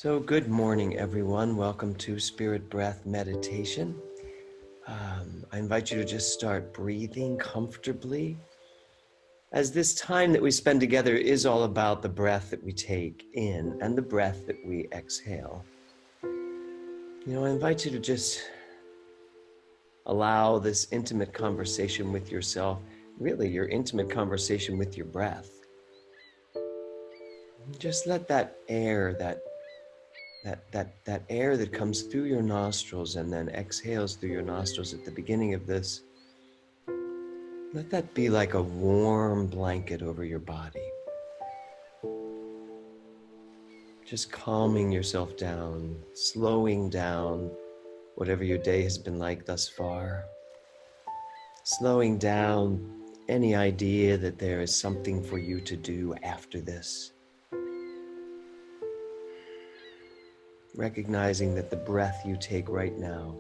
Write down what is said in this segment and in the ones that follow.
So good morning, everyone. Welcome to Spirit Breath Meditation. I invite you to just start breathing comfortably, as this time that we spend together is all about the breath that we take in and the breath that we exhale. I invite you to just allow this intimate conversation with yourself, really your intimate conversation with your breath. Just let that air, that air that comes through your nostrils and then exhales through your nostrils at the beginning of this, let that be like a warm blanket over your body. Just calming yourself down, slowing down whatever your day has been like thus far. Slowing down any idea that there is something for you to do after this. Recognizing that the breath you take right now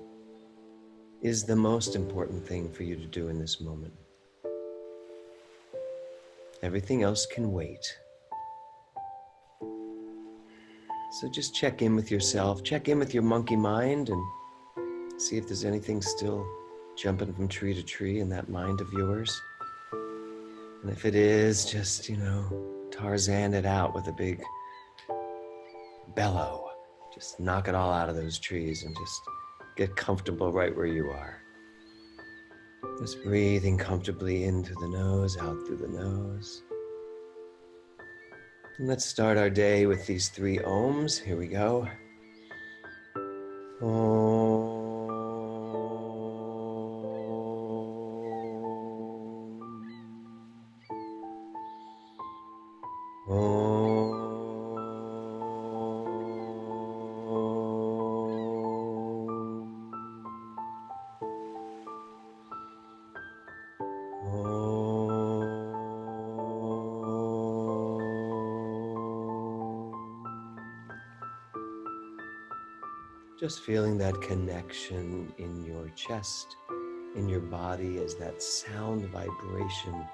is the most important thing for you to do in this moment. Everything else can wait. So just check in with yourself, check in with your monkey mind, and see if there's anything still jumping from tree to tree in that mind of yours. And if it is, just, Tarzan it out with a big bellow. Just knock it all out of those trees and just get comfortable right where you are. Just breathing comfortably in through the nose, out through the nose. And let's start our day with these 3 ohms. Here we go. Om. Just feeling that connection in your chest, in your body, as that sound vibration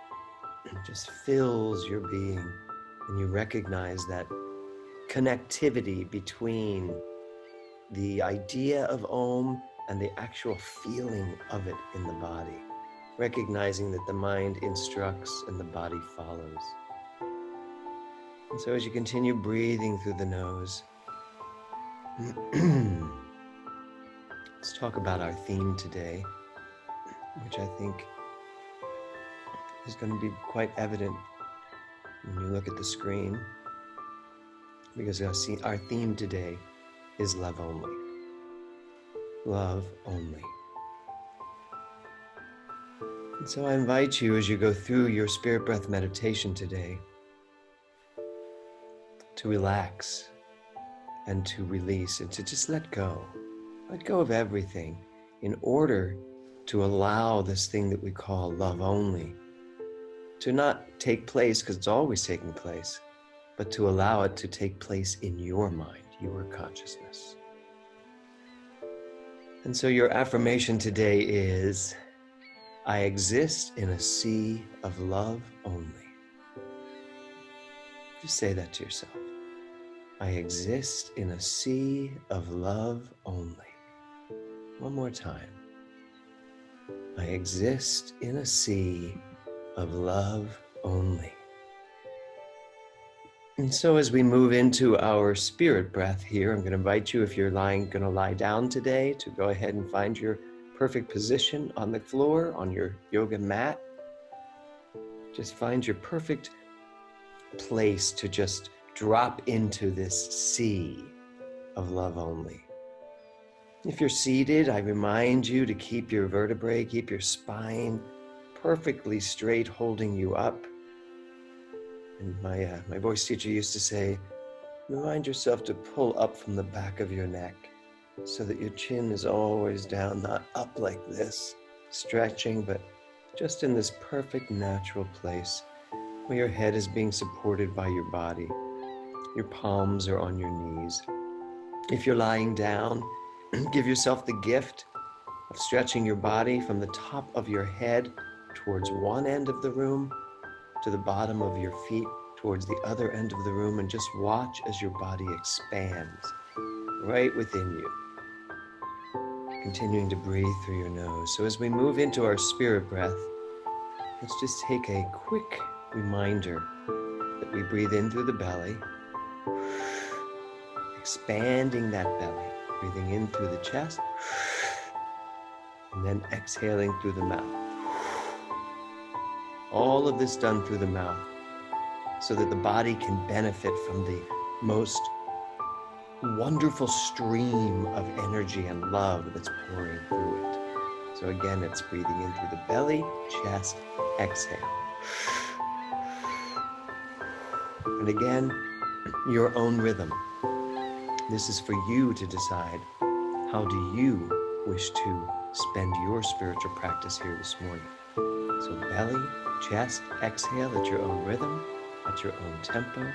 just fills your being, and you recognize that connectivity between the idea of Om and the actual feeling of it in the body, recognizing that the mind instructs and the body follows. And so as you continue breathing through the nose, let's talk about our theme today, which I think is going to be quite evident when you look at the screen, because our theme today is love only. Love only. And so I invite you, as you go through your spirit breath meditation today, to relax and to release and to just let go. Let go of everything in order to allow this thing that we call love only to not take place, because it's always taking place, but to allow it to take place in your mind, your consciousness. And so your affirmation today is, I exist in a sea of love only. Just say that to yourself. I exist in a sea of love only. One more time. I exist in a sea of love only. And so as we move into our spirit breath here, I'm going to invite you, if you're going to lie down today, to go ahead and find your perfect position on the floor, on your yoga mat. Just find your perfect place to just drop into this sea of love only. If you're seated, I remind you to keep your vertebrae, keep your spine perfectly straight, holding you up. And my voice teacher used to say, remind yourself to pull up from the back of your neck so that your chin is always down, not up like this, stretching, but just in this perfect natural place where your head is being supported by your body. Your palms are on your knees. If you're lying down, give yourself the gift of stretching your body from the top of your head towards one end of the room to the bottom of your feet towards the other end of the room and just watch as your body expands right within you. Continuing to breathe through your nose. So as we move into our spirit breath, let's just take a quick reminder that we breathe in through the belly, expanding that belly, breathing in through the chest, and then exhaling through the mouth. All of this done through the mouth so that the body can benefit from the most wonderful stream of energy and love that's pouring through it. So again, it's breathing in through the belly, chest, exhale. And again, your own rhythm. This is for you to decide, how do you wish to spend your spiritual practice here this morning? So belly, chest, exhale at your own rhythm, at your own tempo.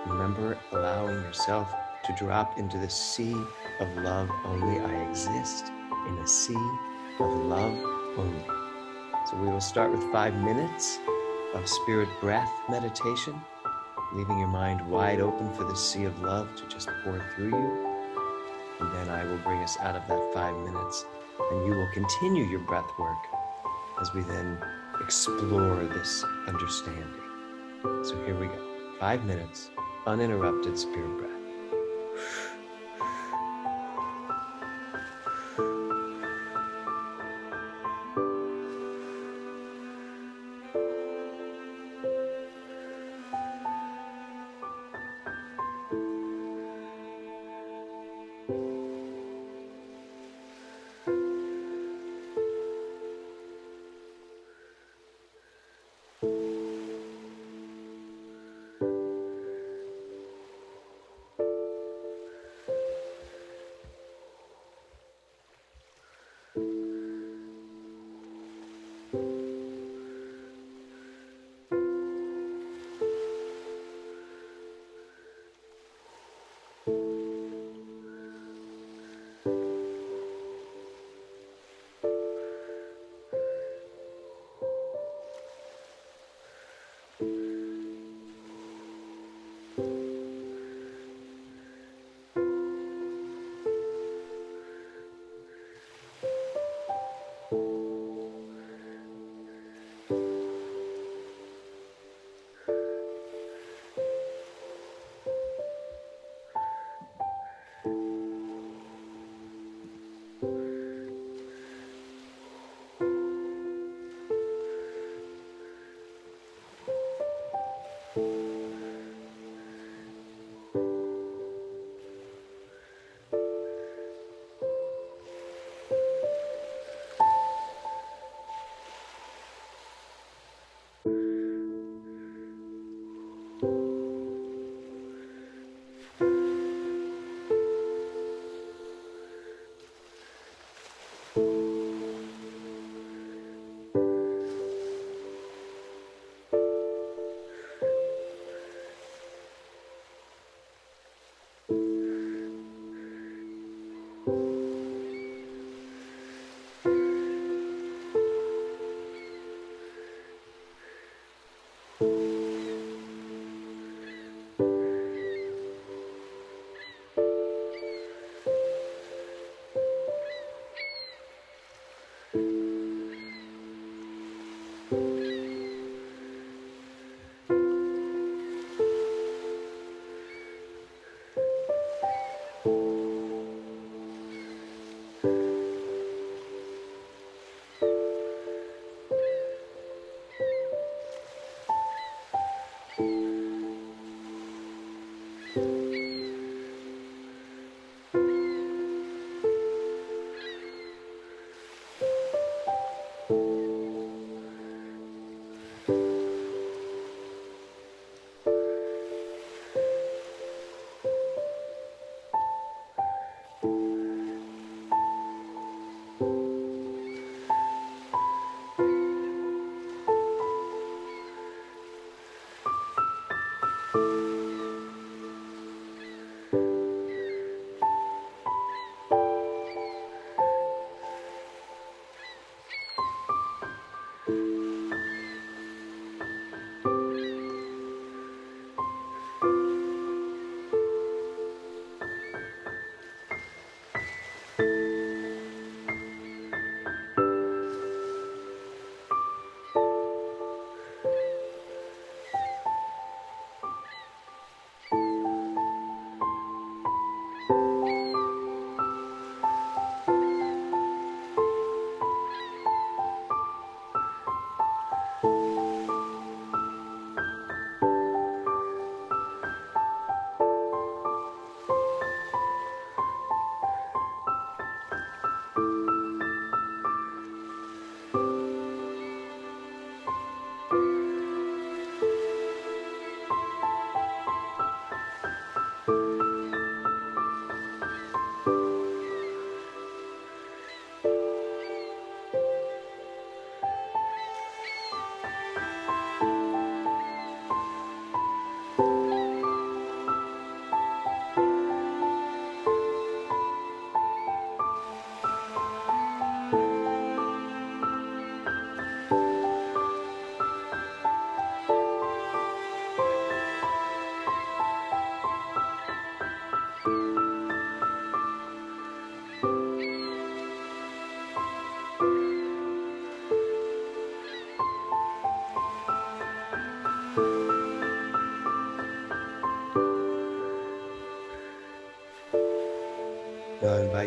Remember, allowing yourself to drop into the sea of love only. I exist in a sea of love only. So we will start with 5 minutes of spirit breath meditation, leaving your mind wide open for the sea of love to just pour through you. And then I will bring us out of that 5 minutes, and you will continue your breath work as we then explore this understanding. So here we go. 5 minutes, uninterrupted spirit breath.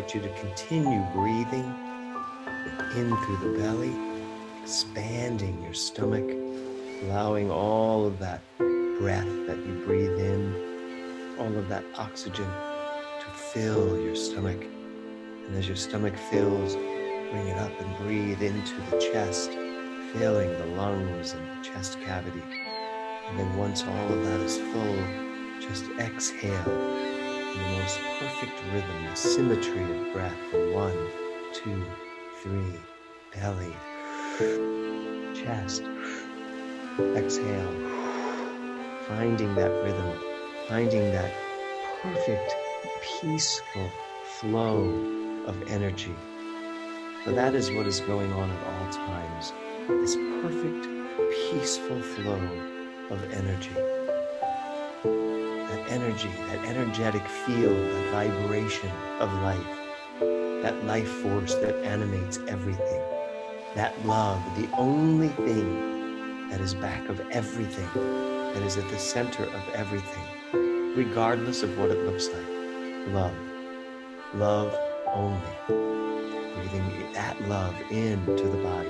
invite you to continue breathing in through the belly, expanding your stomach, allowing all of that breath that you breathe in, all of that oxygen to fill your stomach. And as your stomach fills, bring it up and breathe into the chest, filling the lungs and the chest cavity. And then once all of that is full, just exhale in the most perfect rhythm, the symmetry of breath. 1, 2, 3, belly, chest, exhale. Finding that rhythm, finding that perfect, peaceful flow of energy. So that is what is going on at all times, this perfect, peaceful flow of energy. That energy, that energetic field, that vibration of life, that life force that animates everything, that love, the only thing that is back of everything, that is at the center of everything, regardless of what it looks like. Love. Love only. Breathing that love into the body.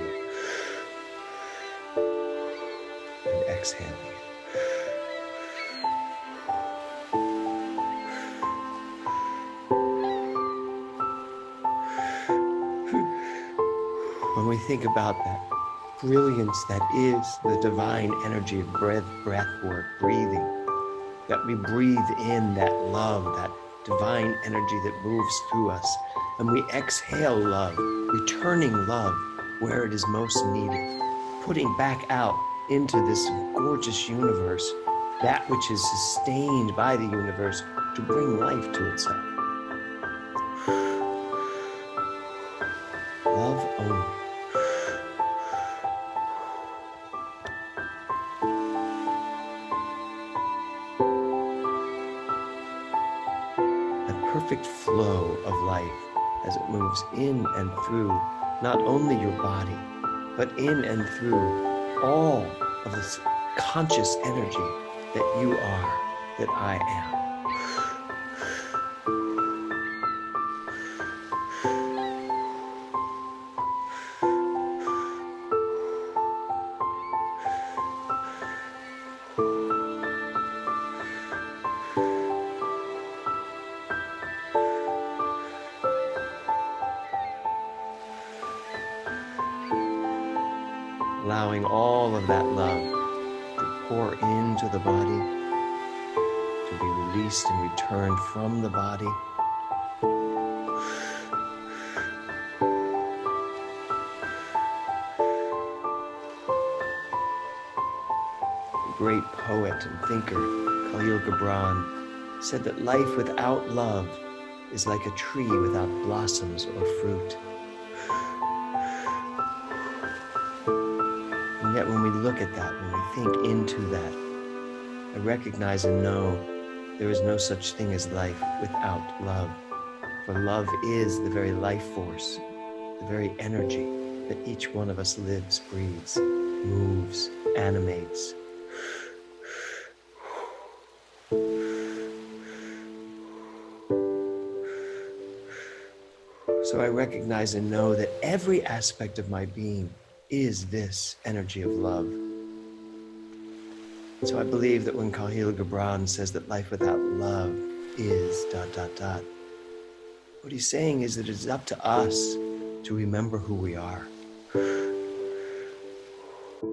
And exhaling. When we think about that brilliance that is the divine energy of breath work, breathing, that we breathe in that love, that divine energy that moves through us, and we exhale love, returning love where it is most needed, putting back out into this gorgeous universe that which is sustained by the universe to bring life to itself. Love only. Perfect flow of life as it moves in and through not only your body, but in and through all of this conscious energy that you are, that I am. Allowing all of that love to pour into the body, to be released and returned from the body. The great poet and thinker Khalil Gibran said that life without love is like a tree without blossoms or fruit. And yet when we look at that, when we think into that, I recognize and know there is no such thing as life without love. For love is the very life force, the very energy that each one of us lives, breathes, moves, animates. So I recognize and know that every aspect of my being is this energy of love. So I believe that when Khalil Gibran says that life without love is ... what he's saying is that it is up to us to remember who we are. It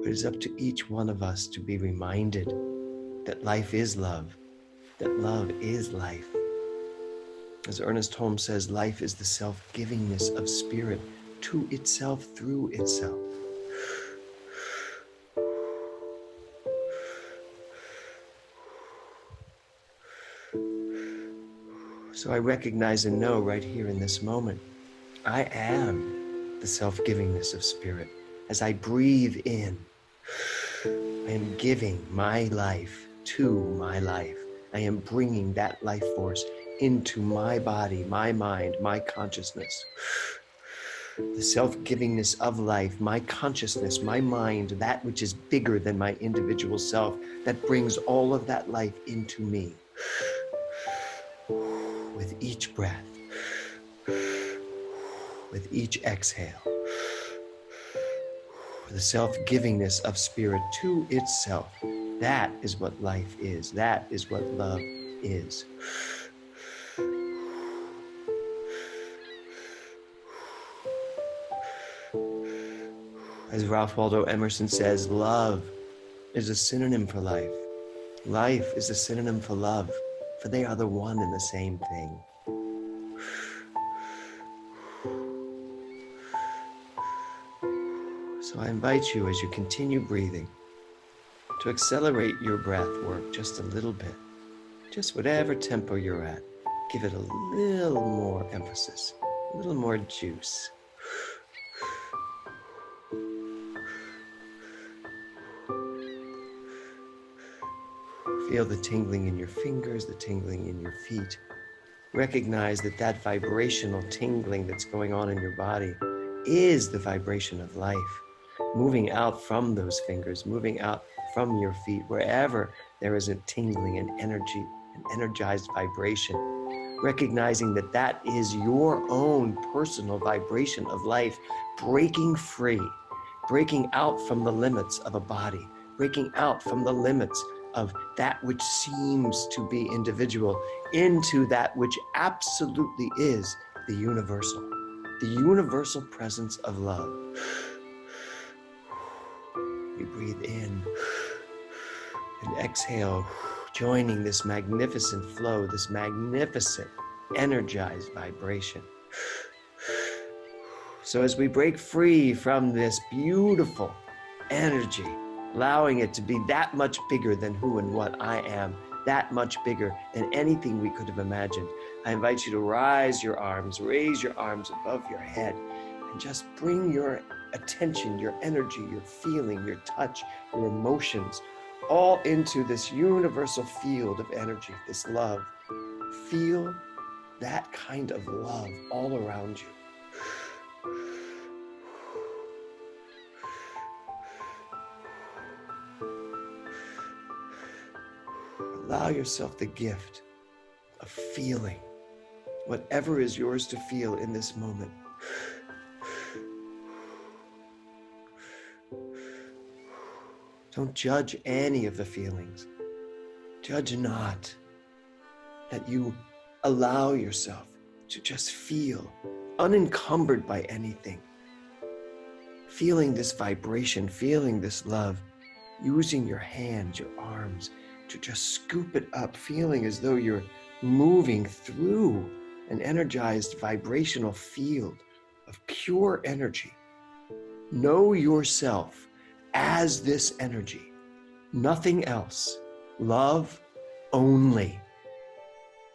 is up to each one of us to be reminded that life is love, that love is life. As Ernest Holmes says, life is the self-givingness of spirit to itself through itself. So I recognize and know right here in this moment, I am the self-givingness of spirit. As I breathe in, I am giving my life to my life. I am bringing that life force into my body, my mind, my consciousness. The self-givingness of life, my consciousness, my mind, that which is bigger than my individual self, that brings all of that life into me. With each breath. with each exhale. The self-givingness of spirit to itself. That is what life is. That is what love is. As Ralph Waldo Emerson says, love is a synonym for life. Life is a synonym for love, for they are the one and the same thing. So I invite you, as you continue breathing, to accelerate your breath work just a little bit. Just whatever tempo you're at, give it a little more emphasis, a little more juice. Feel the tingling in your fingers, the tingling in your feet. Recognize that that vibrational tingling that's going on in your body is the vibration of life, moving out from those fingers, moving out from your feet, wherever there is a tingling, an energy, an energized vibration. Recognizing that that is your own personal vibration of life, breaking free, breaking out from the limits of a body, breaking out from the limits of that which seems to be individual into that which absolutely is the universal presence of love. We breathe in and exhale, joining this magnificent flow, this magnificent energized vibration. So as we break free from this beautiful energy, allowing it to be that much bigger than who and what I am, that much bigger than anything we could have imagined, I invite you to raise your arms above your head, and just bring your attention, your energy, your feeling, your touch, your emotions, all into this universal field of energy, this love. Feel that kind of love all around you. Allow yourself the gift of feeling whatever is yours to feel in this moment. Don't judge any of the feelings. Judge not. That you allow yourself to just feel, unencumbered by anything. Feeling this vibration, feeling this love, using your hands, your arms, to just scoop it up, feeling as though you're moving through an energized vibrational field of pure energy. Know yourself as this energy, nothing else, love only.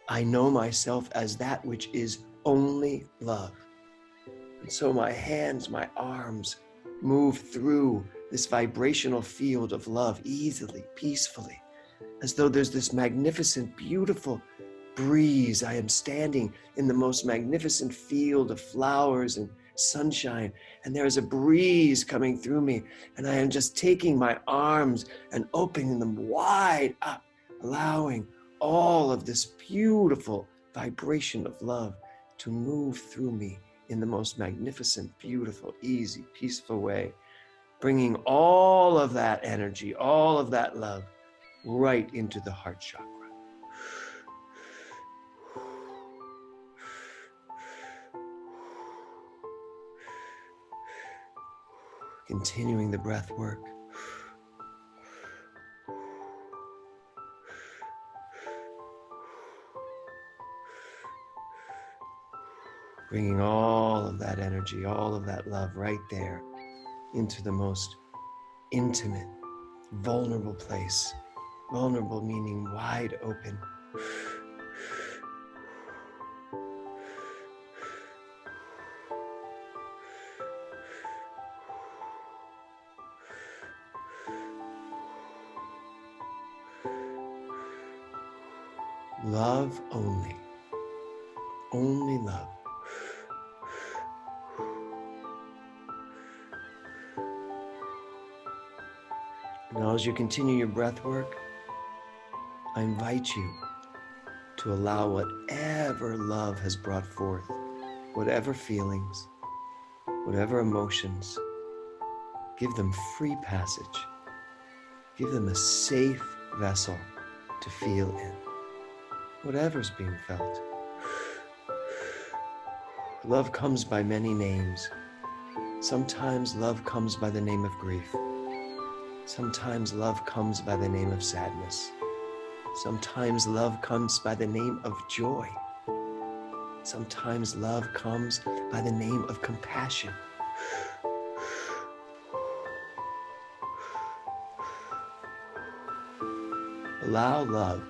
I know myself as that which is only love. And so my hands, my arms move through this vibrational field of love easily, peacefully, as though there's this magnificent, beautiful breeze. I am standing in the most magnificent field of flowers and sunshine, and there is a breeze coming through me, and I am just taking my arms and opening them wide up, allowing all of this beautiful vibration of love to move through me in the most magnificent, beautiful, easy, peaceful way, bringing all of that energy, all of that love right into the heart chakra. Continuing the breath work. Bringing all of that energy, all of that love right there into the most intimate, vulnerable place. Vulnerable meaning wide open. Love only. Only love. Now, as you continue your breath work, I invite you to allow whatever love has brought forth, whatever feelings, whatever emotions, give them free passage. Give them a safe vessel to feel in. Whatever's being felt. Love comes by many names. Sometimes love comes by the name of grief. Sometimes love comes by the name of sadness. Sometimes love comes by the name of joy. Sometimes love comes by the name of compassion. Allow love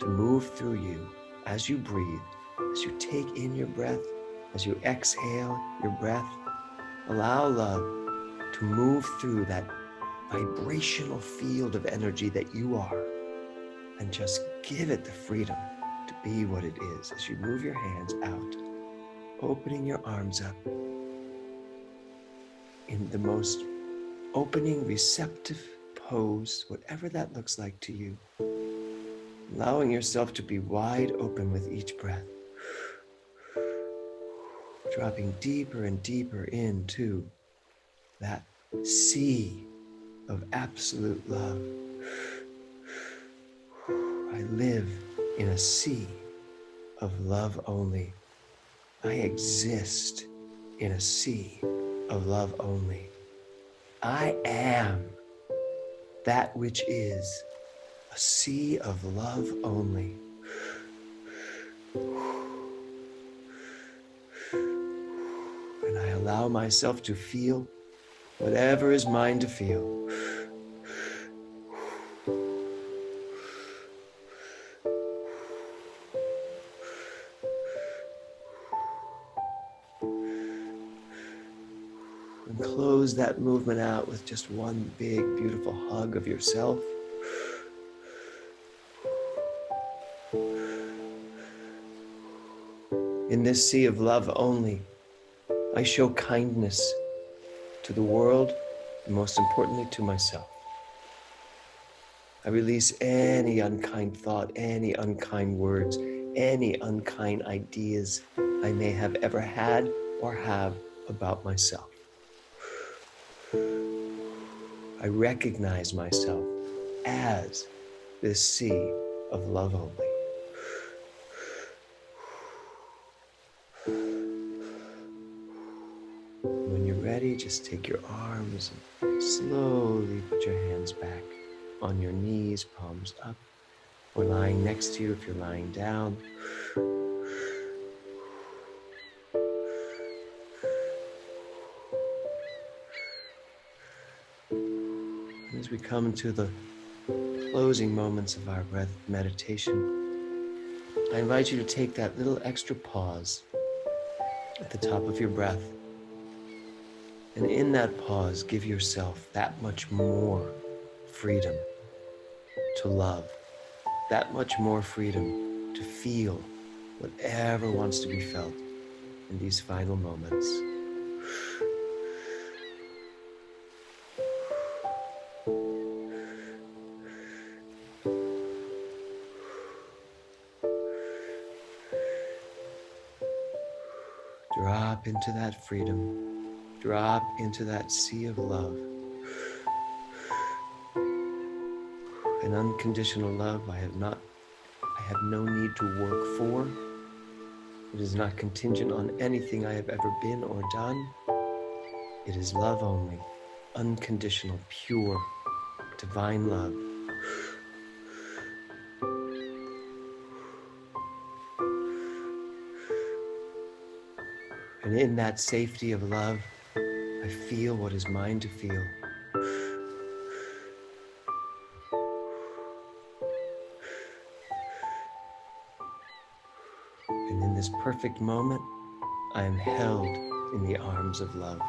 to move through you as you breathe, as you take in your breath, as you exhale your breath. Allow love to move through that vibrational field of energy that you are, and just give it the freedom to be what it is as you move your hands out, opening your arms up in the most opening, receptive pose, whatever that looks like to you. Allowing yourself to be wide open with each breath. Dropping deeper and deeper into that sea of absolute love. I live in a sea of love only. I exist in a sea of love only. I am that which is a sea of love only. And I allow myself to feel whatever is mine to feel. And close that movement out with just one big, beautiful hug of yourself. In this sea of love only, I show kindness to the world, and most importantly to myself. I release any unkind thought, any unkind words, any unkind ideas I may have ever had or have about myself. I recognize myself as this sea of love only. When you're ready, just take your arms and slowly put your hands back on your knees, palms up, or lying next to you if you're lying down. As we come into the closing moments of our breath meditation, I invite you to take that little extra pause at the top of your breath. And in that pause, give yourself that much more freedom to love, that much more freedom to feel whatever wants to be felt in these final moments. Drop into that freedom. Drop into that sea of love. An unconditional love I have no need to work for. It is not contingent on anything I have ever been or done. It is love only, unconditional, pure, divine love. And in that safety of love, I feel what is mine to feel. And in this perfect moment, I am held in the arms of love.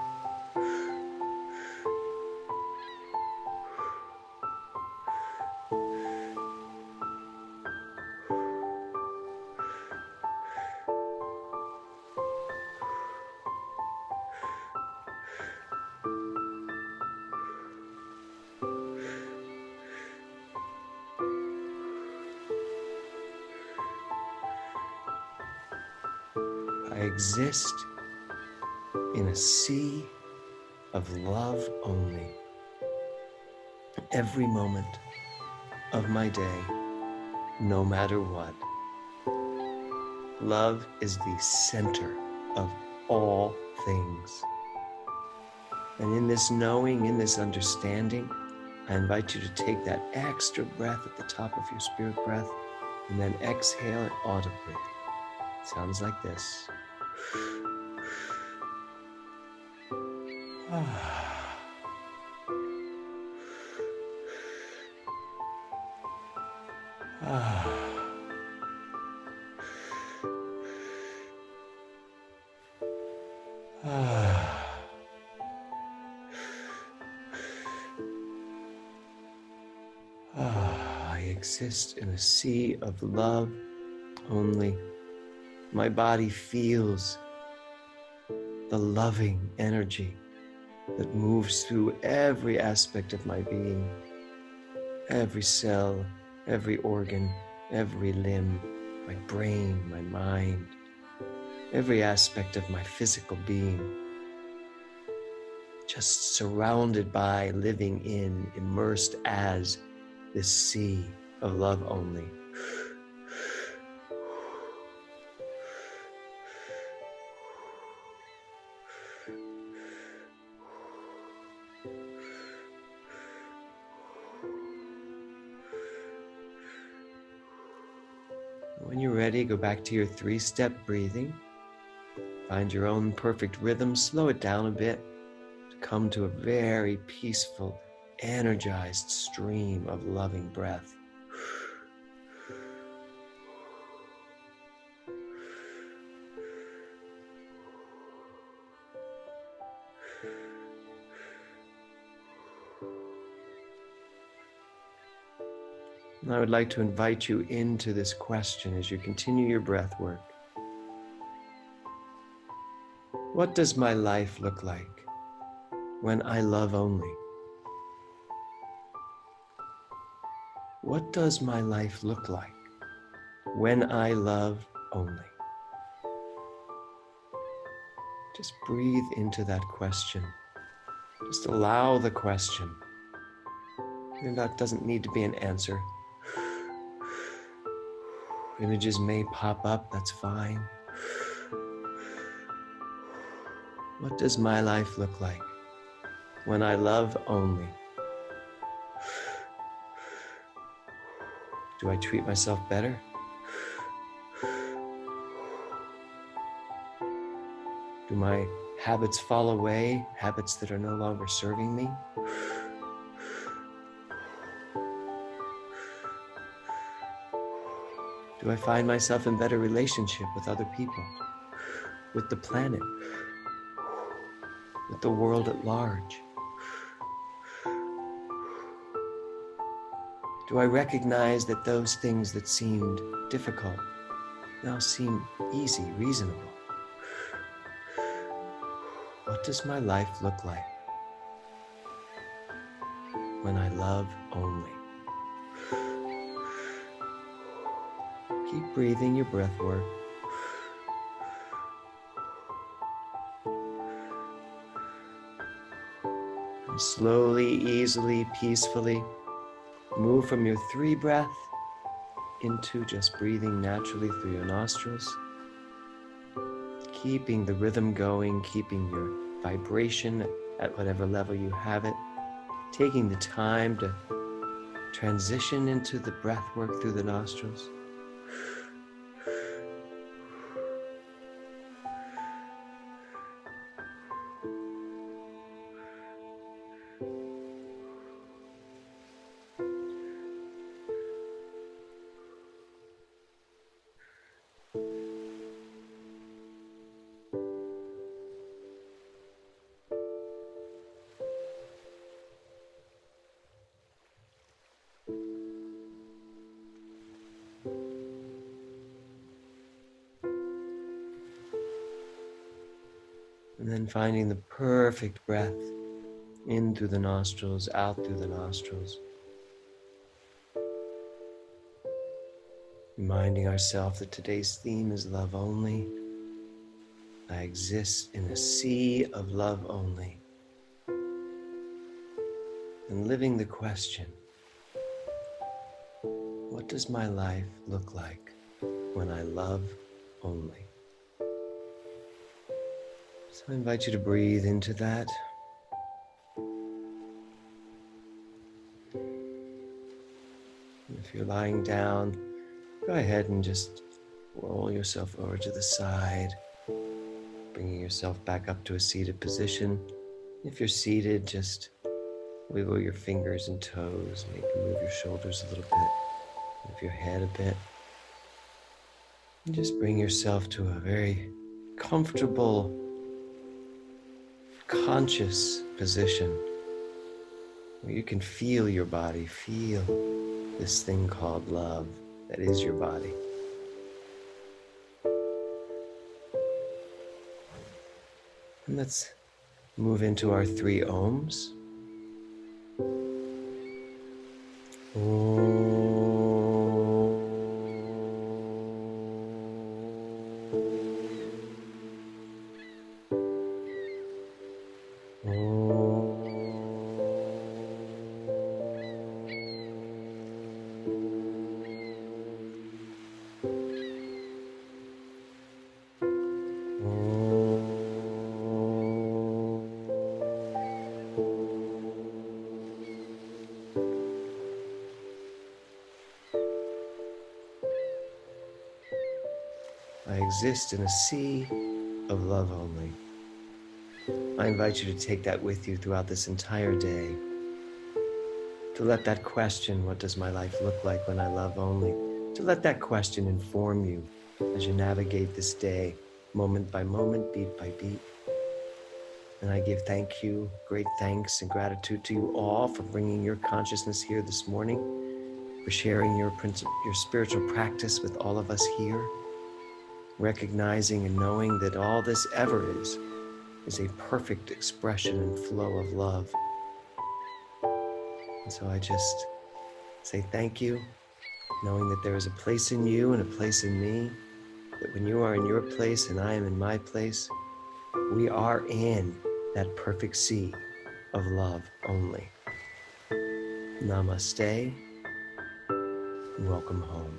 I exist in a sea of love only. Every moment of my day, no matter what. Love is the center of all things. And in this knowing, in this understanding, I invite you to take that extra breath at the top of your spirit breath and then exhale it audibly. It sounds like this. I exist in a sea of love only. My body feels the loving energy that moves through every aspect of my being, every cell, every organ, every limb, my brain, my mind, every aspect of my physical being. Just surrounded by, living in, immersed as this sea of love only. When you're ready, go back to your 3-step breathing. Find your own perfect rhythm, slow it down a bit to come to a very peaceful, energized stream of loving breath. And I would like to invite you into this question as you continue your breath work. What does my life look like when I love only? What does my life look like when I love only? Just breathe into that question. Just allow the question. And that doesn't need to be an answer. Images may pop up, that's fine. What does my life look like when I love only? Do I treat myself better? Do my habits fall away, habits that are no longer serving me? Do I find myself in better relationship with other people, with the planet, with the world at large? Do I recognize that those things that seemed difficult now seem easy, reasonable? What does my life look like when I love only? Keep breathing your breath work. And slowly, easily, peacefully move from your 3 breath into just breathing naturally through your nostrils. Keeping the rhythm going, keeping your vibration at whatever level you have it. Taking the time to transition into the breath work through the nostrils. And then finding the perfect breath in through the nostrils, out through the nostrils. Reminding ourselves that today's theme is love only. I exist in a sea of love only. And living the question, what does my life look like when I love only? So I invite you to breathe into that. And if you're lying down, go ahead and just roll yourself over to the side, bringing yourself back up to a seated position. If you're seated, just wiggle your fingers and toes, maybe move your shoulders a little bit, move your head a bit. And just bring yourself to a very comfortable, conscious position where you can feel your body, feel this thing called love that is your body. And let's move into our 3 ohms. I exist in a sea of love only. I invite you to take that with you throughout this entire day. To let that question, what does my life look like when I love only? To let that question inform you as you navigate this day, moment by moment, beat by beat. And I give thank you, great thanks and gratitude to you all for bringing your consciousness here this morning, for sharing your spiritual practice with all of us here, recognizing and knowing that all this ever is a perfect expression and flow of love. And so I just say thank you, knowing that there is a place in you and a place in me, that when you are in your place and I am in my place, we are in that perfect sea of love only. Namaste, and welcome home.